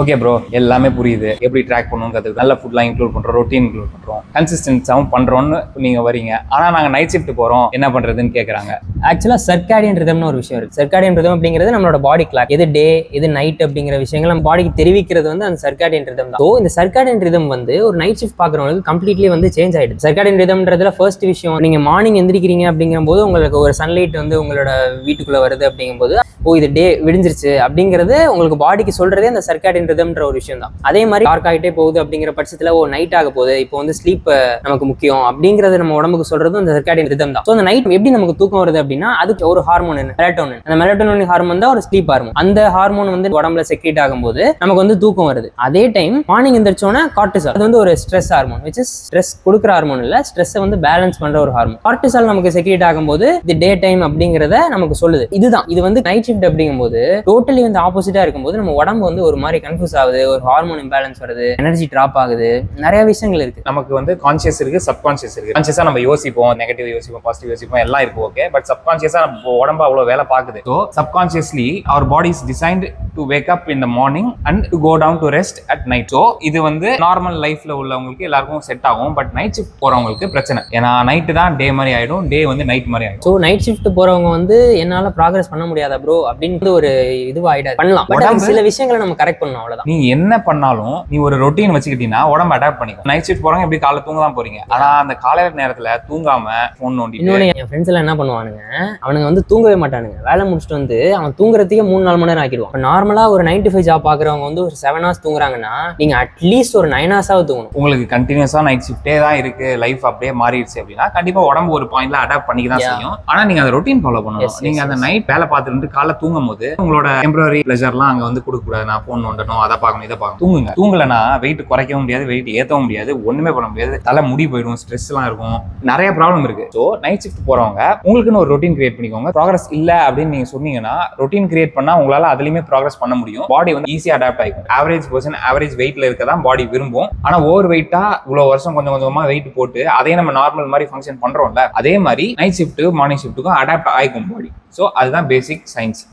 Okay bro, எல்லாமே புரியுது. எப்படி ட்ராக் பண்ணணும் கற்றுக்கு நல்ல ஃபுட்லாம் இன்க்ளூட் பண்ணுறோம், ரொட்டீன் இன்க்ளூட் பண்ணுறோம், கன்சிஸ்டன்ஸாகவும் பண்ணுறோன்னு நீங்கள் வரீங்க. ஆனால் நாங்கள் நைட் ஷிஃப்ட் போகிறோம் என்ன பண்ணுறதுன்னு கேட்குறாங்க. ஆக்சுவலாக சர்க்காடியன் ரிதம்னு ஒரு விஷயம் இருக்குது. சர்க்காடியன் ரிதம் அப்படிங்கிறது நம்மளோட பாடி கிளாக். எது டே எது நைட் அப்படிங்கிற விஷயங்கள் நம்ம பாடிக்கு தெரிவிக்கிறது அந்த சர்க்காடியன் ரிதம் தான். ஸோ இந்த சர்க்காடியன் ரிதம் ஒரு நைட் ஷிஃப்ட் பார்க்குறவங்களுக்கு கம்ப்ளீட்லி சேஞ்ச் ஆகிடுது. சர்க்காடியன் ரிதம்ன்றதுல ஃபர்ஸ்ட் விஷயம், நீங்கள் மார்னிங் எந்திரிக்கிறீங்க அப்படிங்கும்போது உங்களுக்கு ஒரு சன்லைட் உங்களோட வீட்டுக்குள்ளே வருது அப்படிங்கும்போது இது டே விடிஞ்சிருச்சு அப்படிங்கிறது உங்களுக்கு பாடிக்கு சொல்றதே அந்த சர்க்காடியன் ரிதம்ன்ற ஒரு விஷயம் தான். அதே மாதிரி டார்க் ஆகிட்டே போகுது அப்படிங்கிற பட்சத்தில் நைட் ஆக போகுது, இப்போ ஸ்லீப் நமக்கு முக்கியம் அப்படிங்கிறது நம்ம உடம்புக்கு சொல்றது அந்த சர்க்காடியன் ரிதம் தான். ஸோ அந்த நைட் எப்படி நமக்கு தூக்கம் வருது அப்படின்னா அதுக்கு ஒரு ஹார்மோன் மெலட்டோனின். அந்த மெலட்டோனின் ஹார்மோன் தான் ஒரு ஸ்லீப் ஹார்மோன். அந்த ஹார்மோன் உடம்புல செக்ரீட் ஆகும்போது நமக்கு தூக்கம் வருது. அதே டைம் மார்னிங் எந்திரிச்சோன்னா கார்டிசால், அது ஒரு stress hormone, which is stress கொடுக்குற ஹார்மோன் இல்ல, ஸ்ட்ரெஸ்ஸை பேலன்ஸ் பண்ற ஒரு ஹார்மோன். கார்டிசால் நமக்கு செக்ரீட் ஆகும்போது இது டே டைம் அப்படிங்கிறத நமக்கு சொல்லுது. இதுதான் இது நைட் ஷிஃப்ட் அப்படிங்கும்போது டோட்டலி ஆப்போசிட்டா இருக்கும்போது நம்ம உடம்பு ஒரு மாதிரி கன்ஃபியூஸ் ஆகுது, ஒரு ஹார்மோன் இம்பேலன்ஸ் வருது, எனர்ஜி டிராப் ஆகுது, நிறைய விஷயங்கள் இருக்கு. நமக்கு கான்ஷியஸ் இருக்கு, சப்கான்ஷியஸ் இருக்கு. கான்ஷியஸா நம்ம யோசிப்போம், நெகட்டிவ் யோசிப்போம், பாசிட்டிவ் யோசிப்போம், எல்லாம் இருக்கு ஓகே. பட் சப்கான்ஷியஸா நம்ம உடம்பு அவ்வளவு வேலை பார்க்குது. ஸோ சப்கான்ஷியஸ்லி அவர் body is designed to wake up in the morning and to go down to rest at night. So இது நார்மல் லைஃப்ல உள்ளவங்களுக்கு எல்லாருக்கும் செட் ஆகும். பட் நைட் ஷிஃப்ட் போறவங்களுக்கு பிரச்சனை. ஏன்னா நைட்டு தான் டே மாதிரி ஆயிடும், டே நைட் மாதிரி ஆயிடும். ஸோ நைட் ஷிஃப்ட் போறவங்க என்னால ப்ராக்ரஸ் பண்ண முடியாதா ப்ரோ அப்படின்னு ஒரு இதுவாயிடாது. பண்ணலாம், பட் சில விஷயங்களை நம்ம கரெக்ட் பண்ணணும், அவ்வளவுதான். நீ என்ன பண்ணாலும் நீ ஒரு ரொட்டீன் வச்சுக்கிட்டீங்கன்னா உடம்பு அடாப்ட் பண்ணிக்கும். நைட் ஷிஃப்ட் போறவங்க எப்படி காலைல தூங்க தான் போறீங்க, ஆனா அந்த காலையில நேரத்துல தூங்காம போன் நோண்டி. இன்னொன்னு என் ஃப்ரெண்ட்ஸ் எல்லாம் என்ன பண்ணுவானுங்க, அவனுங்க தூங்கவே மாட்டானுங்க. வேலை முடிச்சுட்டு அவன் தூங்குறதுக்கே 3-4 மணி நேரம் ஆக்கிடுவான். நார்மலா ஒரு 9 to 5 ஜாப் பாக்குறவங்க ஒரு 7 hours தூங்குறாங்கன்னா நீங்க அட்லீஸ்ட் ஒரு 9 hours தூங்கணும். உங்களுக்கு கண்டினியூஸா நைட் ஷிஃப்டே தான் இருக்கு, லைஃப் அப்படியே மாறிடுச்சு அப்படின்னா கண்டிப்பா உடம்பு ஒரு பாயிண்ட்ல அடாப்ட் பண்ணிக்க தான் செய்யும். ஆனா நீங்க அந்த ரொட்டீன் ஃபாலோ பண்ணணும். நீங்க அந்த நைட் வேலை பார்த்துட்டு காலைல தூங்கும் போது உங்களோட டெம்பரரி பிளஷர்லாம் அங்க கொடுக்க கூடாது. நான் போன் நோண்டணும், அதை பார்க்கணும், இதை பார்க்கணும். தூங்குங்க. தூங்கலன்னா வெயிட் குறைக்கவும் முடியாது, வெயிட் ஏற்றவும் முடியாது, ஒண்ணுமே பண்ண முடியாது. தலை முடி போயிடும், ஸ்ட்ரெஸ் எல்லாம் இருக்கும், நிறைய ப்ராப்ளம் இருக்கு. ஸோ நைட் ஷிஃப்ட் போறவங்க உங்களுக்குன்னு ஒரு ரொட்டீன் கிரியேட் பண்ணிக்கோங்க. ப்ராக்ரஸ் இல்ல அப்படின்னு நீங்க சொன்னீங்கன்னா ரொட்டீன் கிரியேட் பண்ணா உங்களால அதுலயுமே ப்ராக்ரஸ் பண்ண முடியும். பாடி ஈஸியா அடாப்ட் ஆகிக்கும். ஆவரேஜ் பர்சன் ஆவரேஜ் வெயிட்ல இருக்கதான் பாடி விரும்பும். ஆனா ஓவர் வெயிட்டா இவ்வளவு வருஷம் கொஞ்சம் கொஞ்சமா வெயிட் போட்டு அதே நம்ம நார்மல் மாதிரி ஃபங்க்ஷன் பண்றோம்ல, அதே மாதிரி நைட் ஷிஃப்ட் மார்னிங் ஷிஃப்ட்டுக்கும் அடாப்ட் ஆகிக்கும் பாடி. ஸோ அதுதான் பேசிக் சயின்ஸ்.